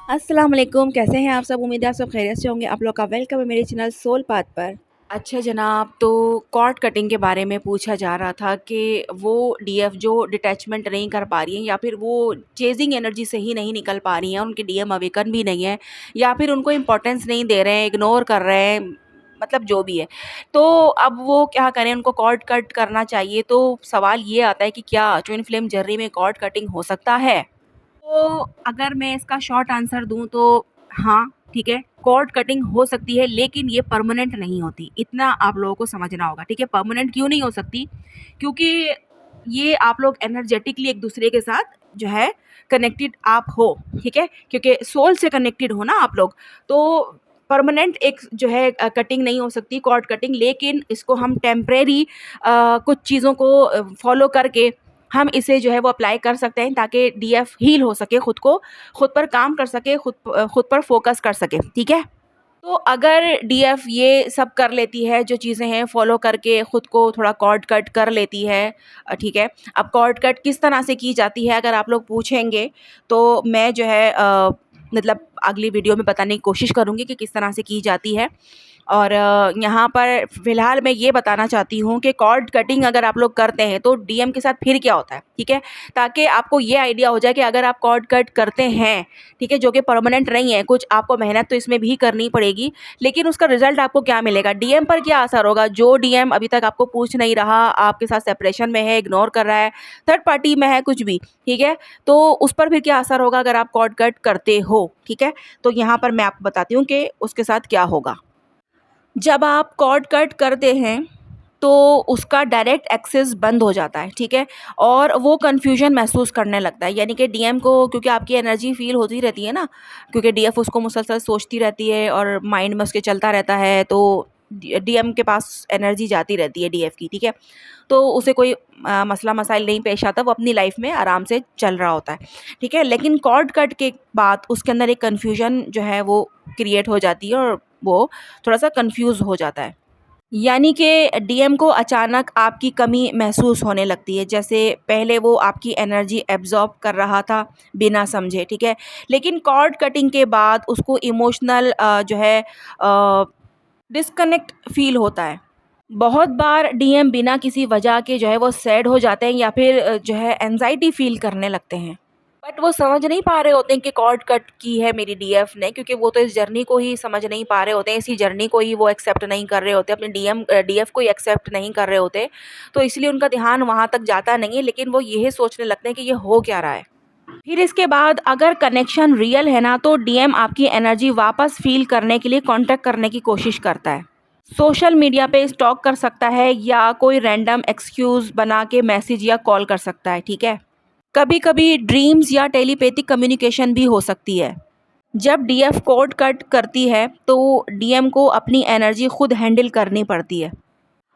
अस्सलाम वालेकुम, कैसे हैं आप सब? उम्मीद है आप सब खैरियत से होंगे। आप लोग का वेलकम है मेरे चैनल सोल पाथ पर। अच्छा जनाब, तो कॉर्ड कटिंग के बारे में पूछा जा रहा था कि वो डीएफ जो डिटैचमेंट नहीं कर पा रही हैं या फिर वो चेजिंग एनर्जी से ही नहीं निकल पा रही हैं, उनकी डीएम अवेकन भी नहीं है या फिर उनको इम्पोर्टेंस नहीं दे रहे हैं, इग्नोर कर रहे हैं, मतलब जो भी है। तो अब वो क्या करें, उनको कॉर्ड कट करना चाहिए। तो सवाल ये आता है कि क्या ट्विन फ्लेम जर्नी में कॉर्ड कटिंग हो सकता है? तो अगर मैं इसका शॉर्ट आंसर दूँ तो हाँ, ठीक है, कॉर्ड कटिंग हो सकती है लेकिन ये परमानेंट नहीं होती, इतना आप लोगों को समझना होगा, ठीक है? परमानेंट क्यों नहीं हो सकती? क्योंकि ये आप लोग एनर्जेटिकली एक-दूसरे के साथ जो है कनेक्टेड आप हो, ठीक है? क्योंकि सोल से कनेक्टेड हो ना आप लोग, तो परमानेंट एक जो है कटिंग नहीं हो सकती कॉर्ड कटिंग, लेकिन इसको हम टेम्परेरी कुछ चीज़ों को फॉलो करके हम इसे जो है वो अप्लाई कर सकते हैं ताकि डीएफ हील हो सके, खुद पर काम कर सके, खुद पर फोकस कर सके, ठीक है? तो अगर डीएफ ये सब कर लेती है, जो चीज़ें हैं फॉलो करके खुद को थोड़ा कॉर्ड कट कर लेती है, ठीक है? अब कॉर्ड कट किस तरह से की जाती है अगर आप लोग पूछेंगे, तो मैं जो है मतलब अगली वीडियो में बताने की कोशिश करूँगी कि किस तरह से की जाती है। और यहाँ पर फ़िलहाल मैं ये बताना चाहती हूँ कि कॉर्ड कटिंग अगर आप लोग करते हैं तो डीएम के साथ फिर क्या होता है, ठीक है? ताकि आपको ये आइडिया हो जाए कि अगर आप कॉर्ड कट करते हैं, ठीक है, जो कि परमानेंट नहीं है, कुछ आपको मेहनत तो इसमें भी करनी पड़ेगी, लेकिन उसका रिज़ल्ट आपको क्या मिलेगा? डीएम पर क्या असर होगा? जो डीएम अभी तक आपको पूछ नहीं रहा, आपके साथ सेपरेशन में है, इग्नोर कर रहा है, थर्ड पार्टी में है, कुछ भी, ठीक है? तो उस पर फिर क्या असर होगा अगर आप कॉर्ड कट करते हो, ठीक है? तो यहाँ पर मैं आपको बताती हूँ कि उसके साथ क्या होगा। जब आप कॉर्ड कट करते हैं तो उसका डायरेक्ट एक्सेस बंद हो जाता है, ठीक है? और वो कन्फ्यूजन महसूस करने लगता है, यानी कि डीएम को, क्योंकि आपकी एनर्जी फील होती रहती है ना, क्योंकि डीएफ उसको मुसलसल सोचती रहती है और माइंड में उसके चलता रहता है, तो डीएम के पास एनर्जी जाती रहती है डीएफ की, ठीक है? तो उसे कोई मसला मसाइल नहीं पेश आता, वो अपनी लाइफ में आराम से चल रहा होता है, ठीक है? लेकिन कॉर्ड कट के बाद उसके अंदर एक कन्फ्यूजन जो है वो क्रिएट हो जाती है और वो थोड़ा-सा कन्फ्यूज़ हो जाता है। यानी कि डीएम को अचानक आपकी कमी महसूस होने लगती है। जैसे पहले वो आपकी एनर्जी एब्ज़ॉर्ब कर रहा था बिना समझे, ठीक है? लेकिन कॉर्ड कटिंग के बाद उसको इमोशनल जो है डिस्कनेक्ट फ़ील होता है। बहुत बार डीएम बिना किसी वजह के जो है वो सैड हो जाते हैं या फिर जो है एंग्ज़ायटी फ़ील करने लगते हैं। बट वो समझ नहीं पा रहे होते हैं कि कॉर्ड कट की है मेरी डीएफ ने, क्योंकि वो तो इस जर्नी को ही समझ नहीं पा रहे होते हैं, इसी जर्नी को ही वो एक्सेप्ट नहीं कर रहे होते, अपने डीएफ को ही एक्सेप्ट नहीं कर रहे होते। तो इसलिए उनका ध्यान वहाँ तक जाता नहीं है, लेकिन वो यही सोचने लगते हैं कि ये हो क्या रहा है। फिर इसके बाद अगर कनेक्शन रियल है ना, तो डीएम आपकी एनर्जी वापस फ़ील करने के लिए कॉन्टैक्ट करने की कोशिश करता है। सोशल मीडिया पे स्टॉक कर सकता है या कोई रैंडम एक्सक्यूज़ बना के मैसेज या कॉल कर सकता है, ठीक है? कभी-कभी ड्रीम्स या टेलीपैथिक कम्युनिकेशन भी हो सकती है। जब डीएफ कोड कट करती है, तो डीएम को अपनी एनर्जी खुद हैंडल करनी पड़ती है।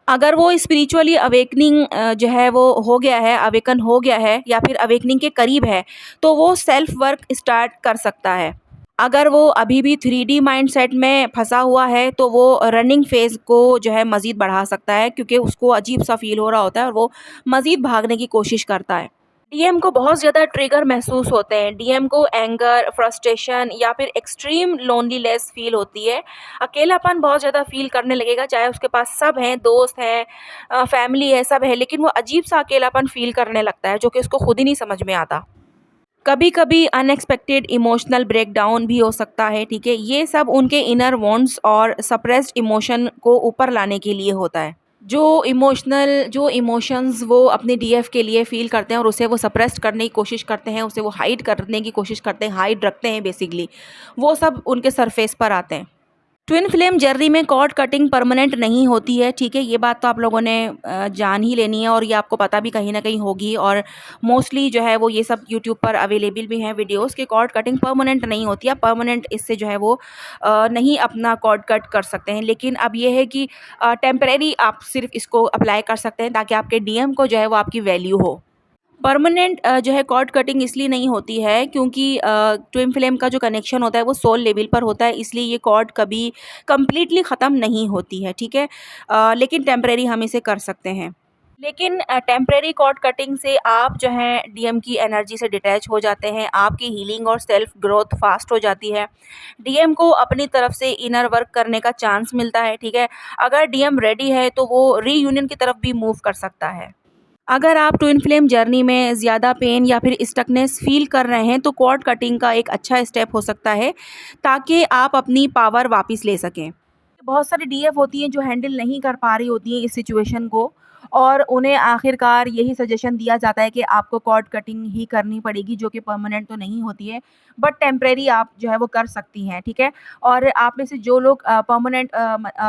अगर वो स्पिरिचुअली अवेकनिंग जो है वो हो गया है, अवेकन हो गया है या फिर अवेकनिंग के करीब है, तो वो सेल्फ वर्क स्टार्ट कर सकता है। अगर वो अभी भी 3D माइंडसेट में फँसा हुआ है, तो वो रनिंग फ़ेज़ को जो है मज़ीद बढ़ा सकता है, क्योंकि उसको अजीब-सा फ़ील हो रहा होता है और वो मज़ीद भागने की कोशिश करता है। डीएम को बहुत ज़्यादा ट्रिगर महसूस होते हैं। डीएम को एंगर, फ्रस्ट्रेशन या फिर एक्सट्रीम लोनलीनेस फ़ील होती है। अकेलापन बहुत ज़्यादा फ़ील करने लगेगा, चाहे उसके पास सब हैं, दोस्त हैं, फैमिली है, सब है, लेकिन वो अजीब-सा अकेलापन फ़ील करने लगता है, जो कि उसको खुद ही नहीं समझ में आता। कभी-कभी अनएक्सपेक्टेड इमोशनल ब्रेकडाउन भी हो सकता है, ठीक है? ये सब उनके इनर वॉन्ट्स और सप्रेस्ड इमोशन को ऊपर लाने के लिए होता है। जो इमोशंस वो अपने डीएफ के लिए फ़ील करते हैं और उसे वो सप्रेस करने की कोशिश करते हैं, उसे वो हाइड करने की कोशिश करते हैं, हाइड रखते हैं बेसिकली, वो सब उनके सरफेस पर आते हैं। ट्विन फ्लेम जर्नी में कॉर्ड कटिंग परमानेंट नहीं होती है, ठीक है? ये बात तो आप लोगों ने जान ही लेनी है और ये आपको पता भी कहीं न कहीं होगी, और मोस्टली जो है वो ये सब यूट्यूब पर अवेलेबल भी हैं वीडियोज़ कि कॉर्ड कटिंग परमानेंट नहीं होती है। आप परमानेंट इससे जो है वो नहीं अपना कॉर्ड कट कर सकते हैं। लेकिन अब ये है कि टेम्परेरी आप सिर्फ़ इसको अप्लाई कर सकते हैं ताकि आपके डीएम को जो है वो आपकी वैल्यू हो। परमानेंट जो है कॉर्ड कटिंग इसलिए नहीं होती है क्योंकि ट्विन फ्लेम का जो कनेक्शन होता है वो सोल लेवल पर होता है, इसलिए ये कॉर्ड कभी कंप्लीटली ख़त्म नहीं होती है, ठीक है? लेकिन टेम्परेरी हम इसे कर सकते हैं। लेकिन टेम्परेरी कॉर्ड कटिंग से आप जो है डीएम की एनर्जी से डिटैच हो जाते हैं, आपकी हीलिंग और सेल्फ ग्रोथ फास्ट हो जाती है। डीएम को अपनी तरफ से इनर वर्क करने का चांस मिलता है, ठीक है? अगर डीएम रेडी है तो वो रीयूनियन की तरफ भी मूव कर सकता है। अगर आप ट्विन फ्लेम जर्नी में ज़्यादा पेन या फिर स्टकनेस फ़ील कर रहे हैं तो कॉर्ड कटिंग का एक अच्छा स्टेप हो सकता है, ताकि आप अपनी पावर वापस ले सकें। बहुत सारी डीएफ होती हैं जो हैंडल नहीं कर पा रही होती हैं इस सिचुएशन को, और उन्हें आखिरकार यही सजेशन दिया जाता है कि आपको कॉर्ड कटिंग ही करनी पड़ेगी, जो कि परमानेंट तो नहीं होती है, बट टेम्परेरी आप जो है वो कर सकती हैं, ठीक है? और आप में से जो लोग परमानेंट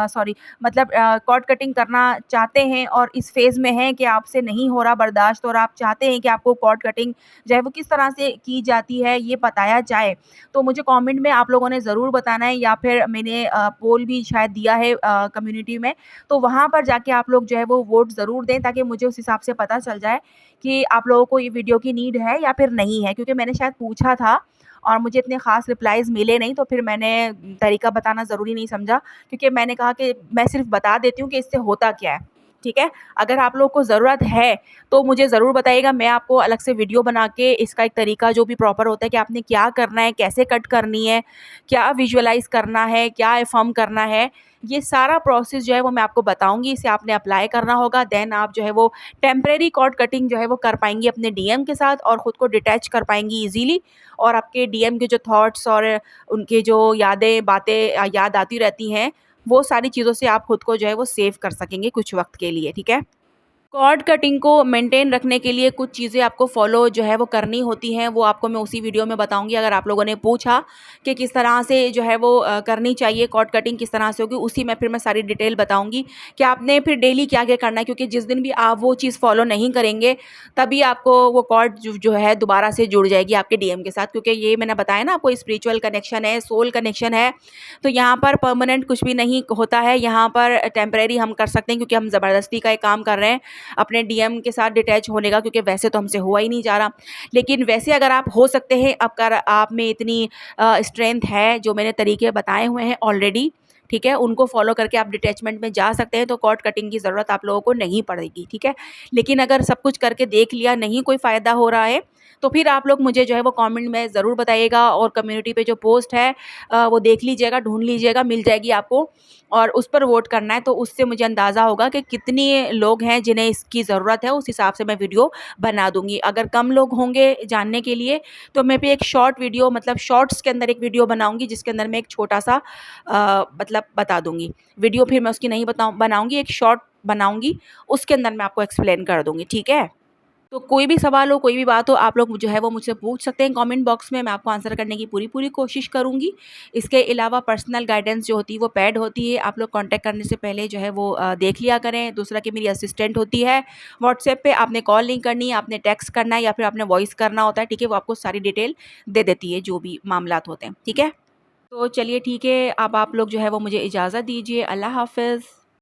सॉरी मतलब कॉर्ड कटिंग करना चाहते हैं और इस फ़ेज़ में हैं कि आपसे नहीं हो रहा बर्दाश्त और आप चाहते हैं कि आपको कॉर्ड कटिंग जो है वो किस तरह से की जाती है ये बताया जाए, तो मुझे कमेंट में आप लोगों ने ज़रूर बताना है, या फिर मैंने पोल भी शायद दिया है कम्युनिटी में, तो वहाँ पर जाके आप लोग जो है वो वोट ज़रूर दें, ताकि मुझे उस हिसाब से पता चल जाए कि आप लोगों को ये वीडियो की नीड है या फिर नहीं है। क्योंकि मैंने शायद पूछा था और मुझे इतने ख़ास रिप्लाईज़ मिले नहीं, तो फिर मैंने तरीका बताना ज़रूरी नहीं समझा, क्योंकि मैंने कहा कि मैं सिर्फ़ बता देती हूँ कि इससे होता क्या है, ठीक है? अगर आप लोग को ज़रूरत है तो मुझे ज़रूर बताइएगा, मैं आपको अलग से वीडियो बना के इसका एक तरीका जो भी प्रॉपर होता है कि आपने क्या करना है, कैसे कट करनी है, क्या विजुअलाइज़ करना है, क्या अफ़र्म करना है, ये सारा प्रोसेस जो है वो मैं आपको बताऊँगी। इसे आपने अप्लाई करना होगा, देन आप जो है वो टेम्परेरी कॉर्ड कटिंग जो है वो कर पाएँगी अपने डीएम के साथ और ख़ुद को डिटैच कर पाएँगी ईज़िली, और आपके डीएम के जो थॉट्स और उनकी जो यादें, बातें याद आती रहती हैं, वो सारी चीज़ों से आप खुद को जो है वो सेव कर सकेंगे कुछ वक़्त के लिए, ठीक है? कॉर्ड कटिंग को मेंटेन रखने के लिए कुछ चीज़ें आपको फ़ॉलो जो है वो करनी होती हैं, वो आपको मैं उसी वीडियो में बताऊँगी। अगर आप लोगों ने पूछा कि किस तरह से जो है वो करनी चाहिए, कॉर्ड कटिंग किस तरह से होगी, उसी में फिर मैं सारी डिटेल बताऊँगी कि आपने फिर डेली क्या-क्या करना है। क्योंकि जिस दिन भी आप वो चीज़ फ़ॉलो नहीं करेंगे, तभी आपको वो कॉर्ड जो है दोबारा से जुड़ जाएगी आपके डीएम के साथ। क्योंकि ये मैंने बताया ना आपको, स्पिरिचुअल कनेक्शन है, सोल कनेक्शन है, तो यहाँ पर परमानेंट कुछ भी नहीं होता है, यहाँ पर टेम्परेरी हम कर सकते हैं, क्योंकि हम ज़बरदस्ती का एक काम कर रहे हैं अपने डीएम के साथ डिटैच होने का, क्योंकि वैसे तो हमसे हुआ ही नहीं जा रहा। लेकिन वैसे अगर आप हो सकते हैं, अगर आप में इतनी स्ट्रेंथ है, जो मैंने तरीके बताए हुए हैं ऑलरेडी, ठीक है, उनको फॉलो करके आप डिटैचमेंट में जा सकते हैं, तो कॉर्ड कटिंग की ज़रूरत आप लोगों को नहीं पड़ेगी, ठीक है? लेकिन अगर सब कुछ करके देख लिया, नहीं कोई फ़ायदा हो रहा है, तो फिर आप लोग मुझे जो है वो कमेंट में ज़रूर बताइएगा, और कम्युनिटी पे जो पोस्ट है वो देख लीजिएगा, ढूँढ लीजिएगा, मिल जाएगी आपको, और उस पर वोट करना है। तो उससे मुझे अंदाज़ा होगा कि कितने लोग हैं जिन्हें इसकी ज़रूरत है, उस हिसाब से मैं वीडियो बना दूँगी। अगर कम लोग होंगे जानने के लिए, तो मैं भी एक शॉर्ट वीडियो, मतलब शॉर्ट्स के अंदर एक वीडियो बनाऊँगी, जिसके अंदर मैं एक छोटा-सा मतलब बता दूँगी। वीडियो फिर मैं उसकी नहीं बनाऊँगी, एक शॉर्ट बनाऊँगी, उसके अंदर मैं आपको एक्सप्लेन कर दूँगी, ठीक है? तो कोई भी सवाल हो, कोई भी बात हो, आप लोग जो है वो मुझसे पूछ सकते हैं कमेंट बॉक्स में, मैं आपको आंसर करने की पूरी-पूरी कोशिश करूँगी। इसके अलावा पर्सनल गाइडेंस जो होती है वो पेड होती है, आप लोग कॉन्टैक्ट करने से पहले जो है वो देख लिया करें। दूसरा कि मेरी असिस्टेंट होती है, व्हाट्सएप पे आपने कॉल नहीं करनी है, आपने टेक्स्ट करना है या फिर आपने वॉइस करना होता है, ठीक है? वो आपको सारी डिटेल दे देती है, जो भी मामलात होते हैं, ठीक है? तो चलिए ठीक है, अब आप लोग जो है वो मुझे इजाज़त दीजिए। अल्लाह हाफ़िज़।